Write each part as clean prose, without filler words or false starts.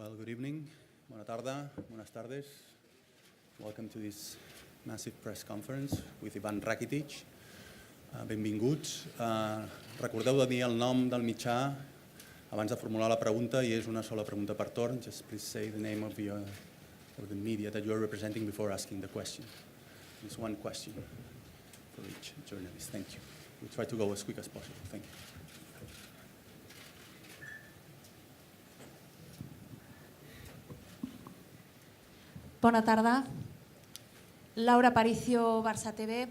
Well, good evening. Bona tarda. Buenas tardes. Welcome to this massive press conference with Ivan Rakitic. Benvinguts. Recordeu de dir el nom del mitjà abans de formular la pregunta, i és una sola pregunta per torn. Just please say the name of the media that you are representing before asking the question. There's one question for each journalist. Thank you. We'll try to go as quick as possible. Thank you. Bona tarda. Laura Aparicio, Barça TV.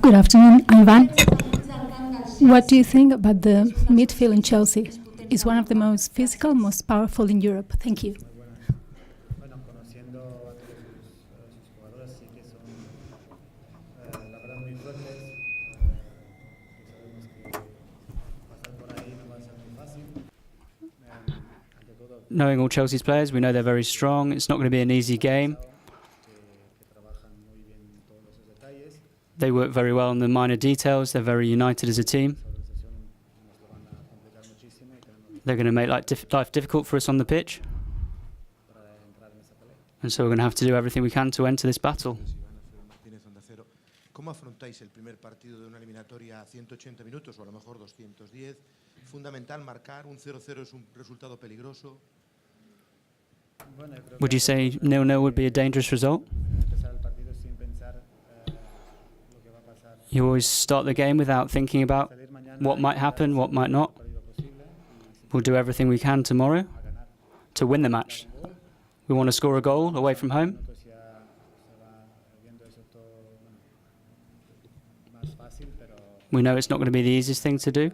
Good afternoon, Ivan. What do you think about the midfield in Chelsea? It's one of the most physical, most powerful in Europe. Thank you. Knowing all Chelsea's players, we know they're very strong. It's not going to be an easy game. They work very well on the minor details. They're very united as a team. They're going to make life difficult for us on the pitch. And so we're going to have to do everything we can to enter this battle. ¿Cómo afrontáis el primer partido de una eliminatoria a 180 minutos o a lo mejor 210? Fundamental marcar, un 0-0 es un resultado peligroso. Would you say 0-0 would be a dangerous result? You always start the game without thinking about what might happen, what might not. We'll do everything we can tomorrow to win the match. We want to score a goal away from home. We know it's not going to be the easiest thing to do,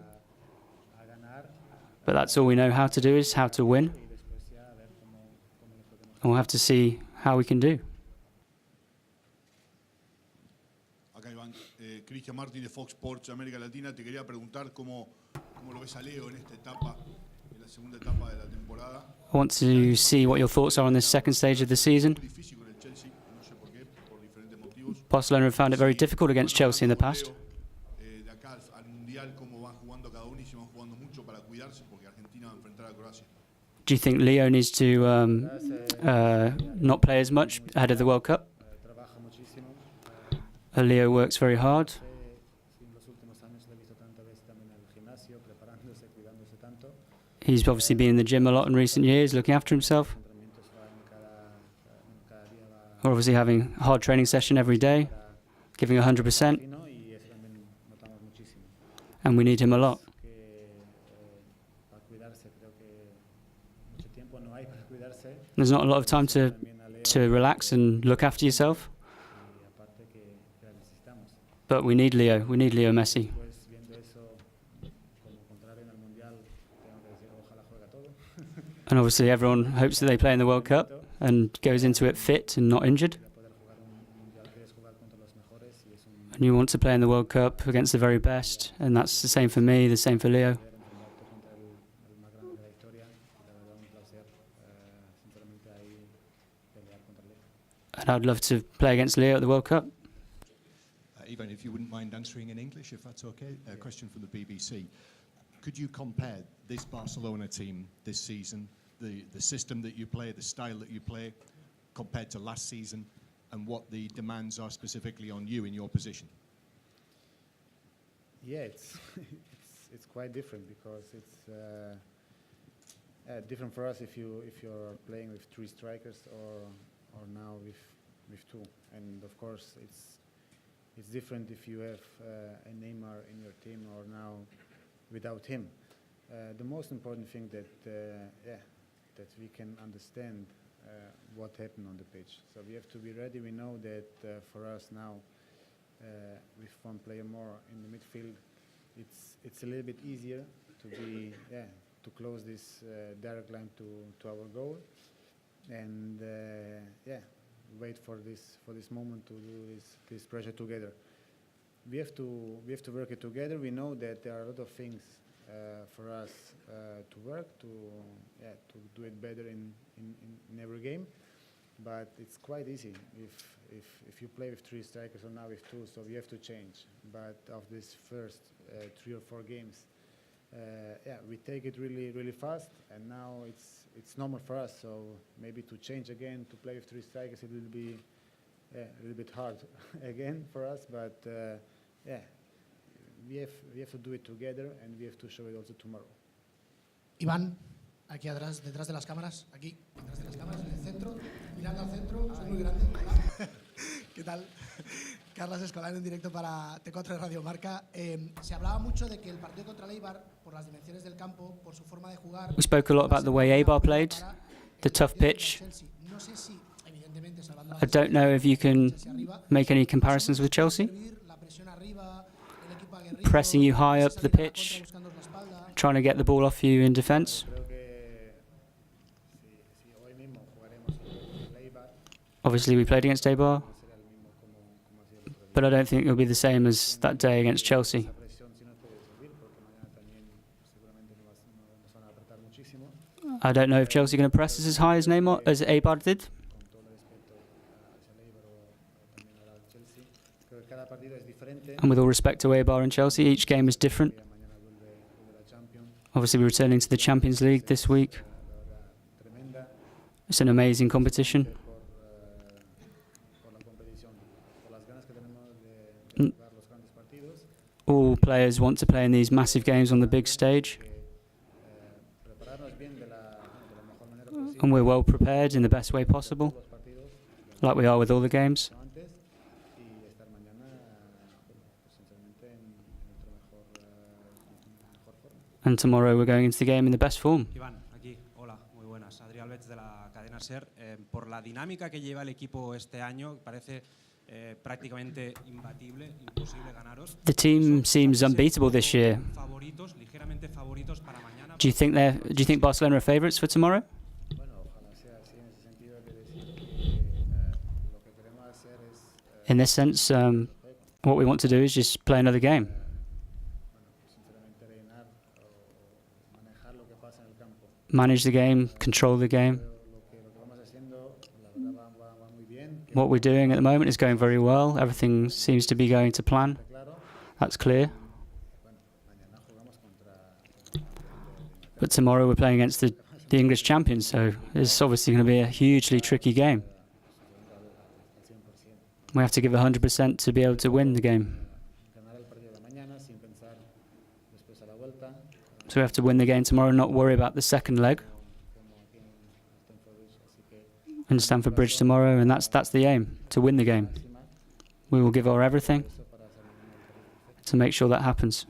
but that's all we know how to do, is how to win. And we'll have to see how we can do. Acá Iván, Cristian Martín de Fox Sports América Latina, te quería preguntar cómo lo ves a Leo en esta etapa, en la segunda etapa de la temporada. I want to see what your thoughts are on this second stage of the season. Barcelona have found it very difficult against Chelsea in the past. Do you think Leo needs to not play as much ahead of the World Cup? Leo works very hard. He's obviously been in the gym a lot in recent years, looking after himself. We're obviously having a hard training session every day, giving 100%. And we need him a lot. There's not a lot of time to relax and look after yourself. But we need Leo. We need Leo Messi. And obviously everyone hopes that they play in the World Cup and goes into it fit and not injured. And you want to play in the World Cup against the very best, and that's the same for me, the same for Leo. And I'd love to play against Leo at the World Cup. Ivan, if you wouldn't mind answering in English, if that's okay. A question from the BBC. Could you compare this Barcelona team this season, the system that you play, the style that you play, compared to last season, and what the demands are specifically on you in your position? Yeah, it's quite different, because it's different for us if you're playing with 3 strikers or now with 2, and of course it's different if you have a Neymar in your team or now without him. The most important thing that we can understand what happened on the pitch. So we have to be ready. We know that for us now, with 1 player more in the midfield, it's a little bit easier to close this direct line to our goal, and wait for this moment to do this pressure together. We have to work it together. We know that there are a lot of things for us to work to do it better in every game, but it's quite easy if you play with 3 strikers or now with 2. So we have to change. But of these first 3 or 4 games, yeah, we take it really fast, and now it's normal for us. So maybe to change again to play with 3 strikers, it will be a little bit hard again for us. But yeah, we have to do it together, and we have to show it also tomorrow. Iván, aquí atrás, detrás de las cámaras, aquí, detrás de las cámaras, en el centro, mirando al centro, soy muy grande. ¿Qué tal? Carlos Escolano en directo para T4 Radio Marca. Se hablaba mucho de que el partido contra el Eibar, por las dimensiones del campo, por su forma de jugar... We spoke a lot about the way Eibar played, the tough pitch. No sé si, evidentemente, salvando I don't know if you can make any comparisons with Chelsea. Pressing you high up the pitch, trying to get the ball off you in defence. Obviously, we played against Eibar, but I don't think it'll be the same as that day against Chelsea. I don't know if Chelsea are going to press us as high as Eibar did. And with all respect to Eibar and Chelsea, each game is different. Obviously, we're returning to the Champions League this week. It's an amazing competition. All players want to play in these massive games on the big stage. And we're well prepared in the best way possible, like we are with all the games. And tomorrow we're going into the game in the best form. Iván, aquí, hola, muy buenas. Adrià Albeig de la cadena SER. Por la dinámica que lleva el equipo este año, parece prácticamente imbatible, imposible ganaros. The team seems unbeatable this year. Favoritos, ligeramente favoritos para mañana. Do you think Barcelona are favourites for tomorrow? In this sense, what we want to do is just play another game. Manage the game, control the game. What we're doing at the moment is going very well. Everything seems to be going to plan. That's clear. But tomorrow we're playing against the English champions, so it's obviously going to be a hugely tricky game. We have to give 100% to be able to win the game. So we have to win the game tomorrow and not worry about the second leg. In Stamford Bridge tomorrow, and that's the aim, to win the game. We will give our everything to make sure that happens.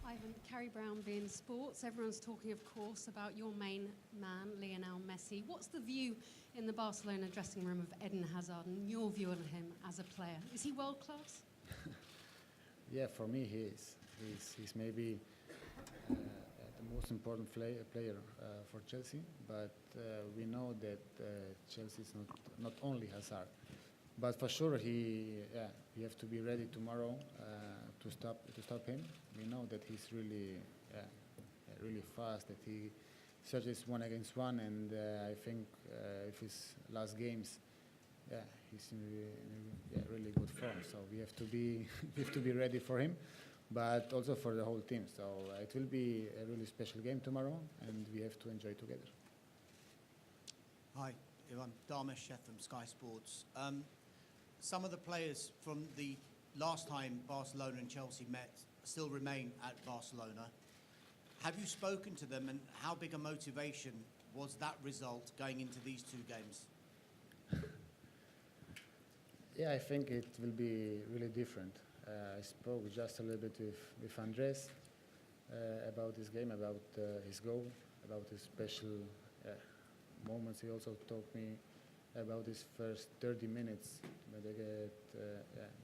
Ivan, Carrie Brown, being Sports, everyone's talking, of course, about your main man, Lionel Messi. What's the view in the Barcelona dressing room of Eden Hazard and your view on him as a player? Is he world class? Yeah, for me he is. He's maybe the most important player for Chelsea, but we know that Chelsea is not only Hazard, but for sure we have to be ready tomorrow to stop him. We know that he's really fast, that he searches 1 against 1, and I think if his last games, he's in really good form. So we have to be ready for him, but also for the whole team. So it will be a really special game tomorrow, and we have to enjoy together. Hi, Ivan. Dharmesh Sheth from Sky Sports. Some of the players from the last time Barcelona and Chelsea met still remain at Barcelona. Have you spoken to them, and how big a motivation was that result going into these 2 games? Yeah, I think it will be really different. I spoke just a little bit with Andres about this game, about his goal, about his special moments. He also told me about his first 30 minutes when they get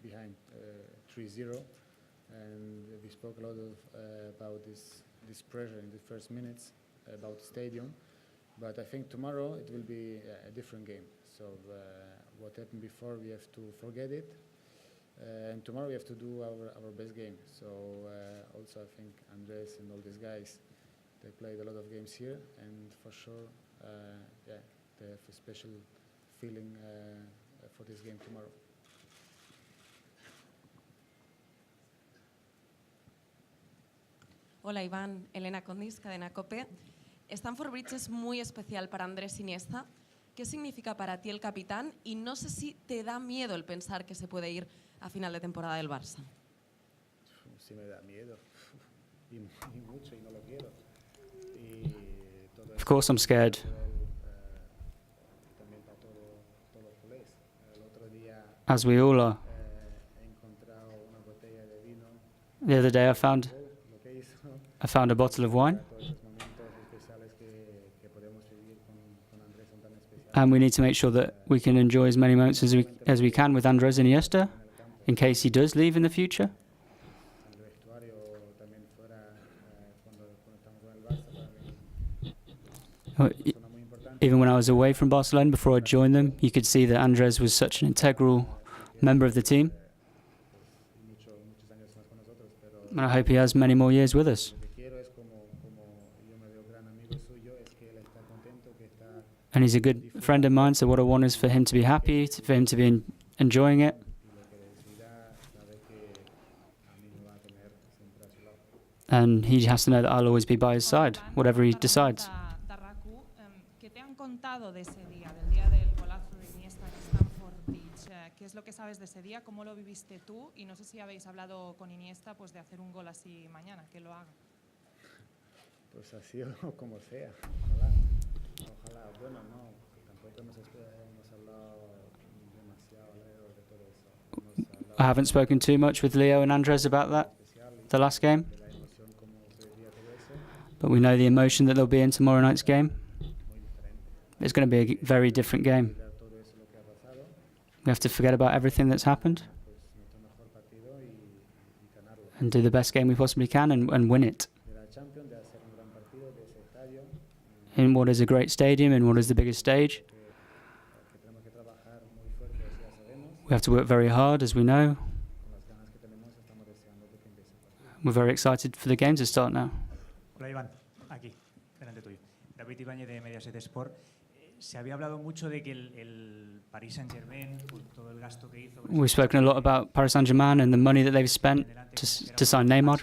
behind 3-0, and we spoke a lot about this pressure in the first minutes, about the stadium. But I think tomorrow it will be a different game. So what happened before, we have to forget it. And tomorrow we have to do our best game. So also I think Andres and all these guys, they played a lot of games here, and for sure, they have a special feeling for this game tomorrow. Hola Iván, Elena Condis, Cadena COPE. Stamford Bridge es muy especial para Andrés Iniesta. ¿Qué significa para ti el capitán? Y no sé si te da miedo el pensar que se puede ir a final de temporada del Barça. Sí me da miedo, y mucho, y no lo quiero. Y todo Of course I'm scared. también para todos los culés. El otro día As we all are. he encontrado una botella de vino. The other day I found Lo que hizo a bottle of wine. todos los momentos especiales que podemos vivir con Andrés son tan especiales. And we need to make sure that we can enjoy as many moments as we can with Andrés Iniesta, in case he does leave in the future. En el vestuario también fuera cuando estamos con el Barça también. Even when I was away from Barcelona before I joined them, you could see that Andrés was such an integral member of the team. And I hope he has many more years with us. And he's a good friend of mine, so what I want is for him to be happy, for him to be enjoying it. And he has to know that I'll always be by his side, whatever he decides. ¿Qué te han contado de ese día, del día del golazo de Iniesta en Stamford Bridge? ¿Qué es lo que sabes de ese día? ¿Cómo lo viviste tú? Y no sé si habéis hablado con Iniesta pues, de hacer un gol así mañana, que lo haga. Pues así o como sea. Ojalá. Bueno, no, tampoco hemos hablado demasiado de todo eso. I haven't spoken too much with Leo and Andres about that, the last game. But we know the emotion that there'll be in tomorrow night's game. It's going to be a very different game. We have to forget about everything that's happened and do the best game we possibly can and win it. In what is a great stadium, in what is the biggest stage. We have to work very hard, as we know. We're very excited for the game to start now. Hola Iván, aquí, delante tuyo. David Ibáñez de Mediaset Sport. Se había hablado mucho de que el Paris Saint-Germain, con todo el gasto que hizo... We've spoken a lot about Paris Saint-Germain and the money that they've spent to sign Neymar.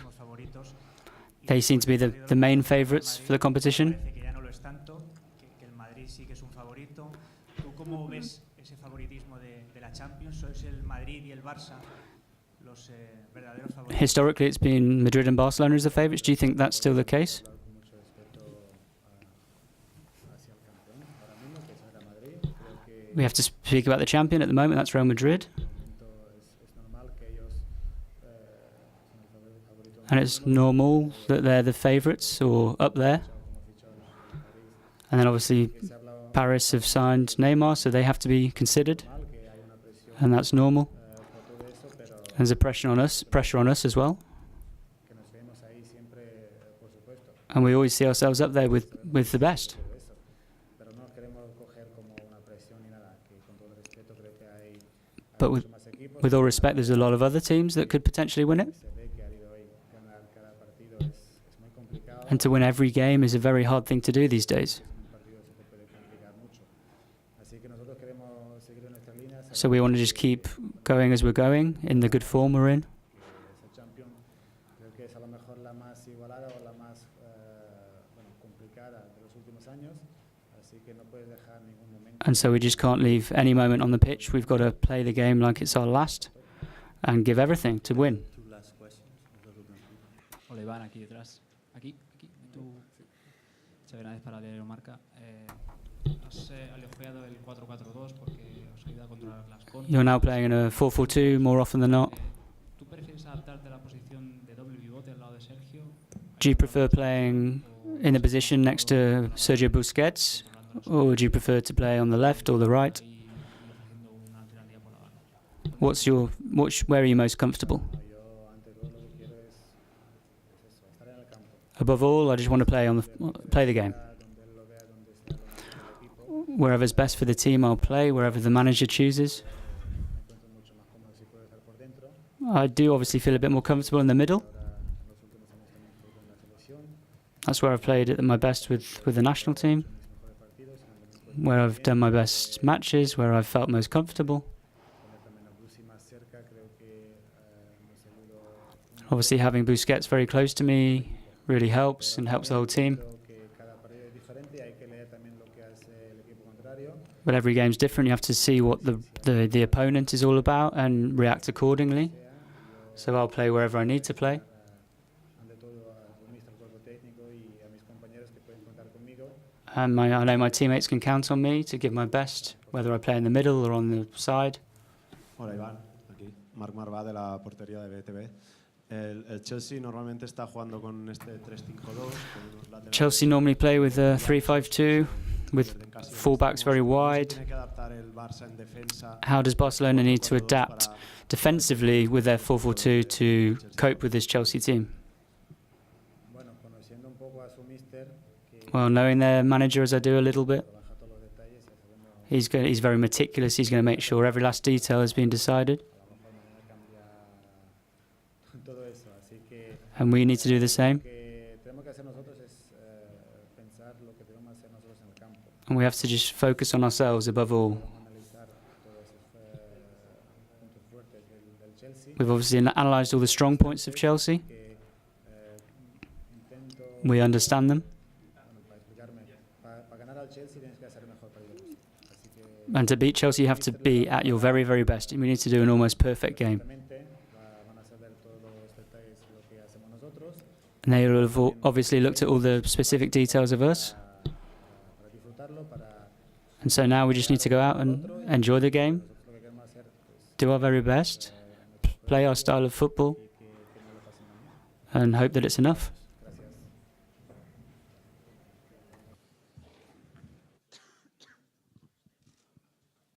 They seem to be the main favourites for the competition. Parece que ya no lo es tanto, que el Madrid sí que es un favorito. ¿Tú cómo ves ese favoritismo de la Champions? ¿Sois el Madrid y el Barça los verdaderos favoritos? Historically, it's been Madrid and Barcelona as the favourites. Do you think that's still the case? We have to speak about the champion at the moment, that's Real Madrid. And it's normal that they're the favourites or up there. And then obviously Paris have signed Neymar, so they have to be considered. And that's normal. There's a pressure on us as well. And we always see ourselves up there with the best. But with all respect, there's a lot of other teams that could potentially win it. And to win every game is a very hard thing to do these days. So we want to just keep going as we're going, in the good form we're in. And so we just can't leave any moment on the pitch. We've got to play the game like it's our last and give everything to win. Hola Iván, aquí detrás. Aquí. Tú, Chavérez para Diario Marca. Has elogiado el 4-4-2 porque os ayuda a controlar las contras. You're now playing in a 4-4-2 more often than not. ¿Tú prefieres adaptarte a la posición de doble pivote al lado de Sergio? Do you prefer playing in the position next to Sergio Busquets? Or would you prefer to play on the left or the right? Where are you most comfortable? Above all, I just want to play the game. Wherever's best for the team, I'll play. Wherever the manager chooses. I do obviously feel a bit more comfortable in the middle. That's where I've played at my best with the national team. Where I've done my best matches, where I've felt most comfortable. Obviously having Busquets very close to me really helps and helps the whole team. Creo que cada partido es diferente y hay que leer también lo que hace el equipo contrario. But every game's different. You have to see what the opponent is all about and react accordingly. So I'll play wherever I need to play. Ante todo al míster, al cuerpo técnico y a mis compañeros que pueden contar conmigo. And I know my teammates can count on me to give my best, whether I play in the middle or on the side. Hola Iván, aquí. Marc Marvá de la portería de BTV. El Chelsea normalmente está jugando con este 3-5-2. Chelsea normally play with a 3-5-2, with fullbacks very wide. How does Barcelona need to adapt defensively with their 4-4-2 to cope with this Chelsea team? Well, knowing their manager as I do a little bit, he's very meticulous. He's going to make sure every last detail has been decided. And we need to do the same. And we have to just focus on ourselves above all. We've obviously analysed all the strong points of Chelsea. We understand them. And to beat Chelsea, you have to be at your very, very best. And we need to do an almost perfect game. And they will have obviously looked at all the specific details of us. And so now we just need to go out and enjoy the game, do our very best, play our style of football, and hope that it's enough.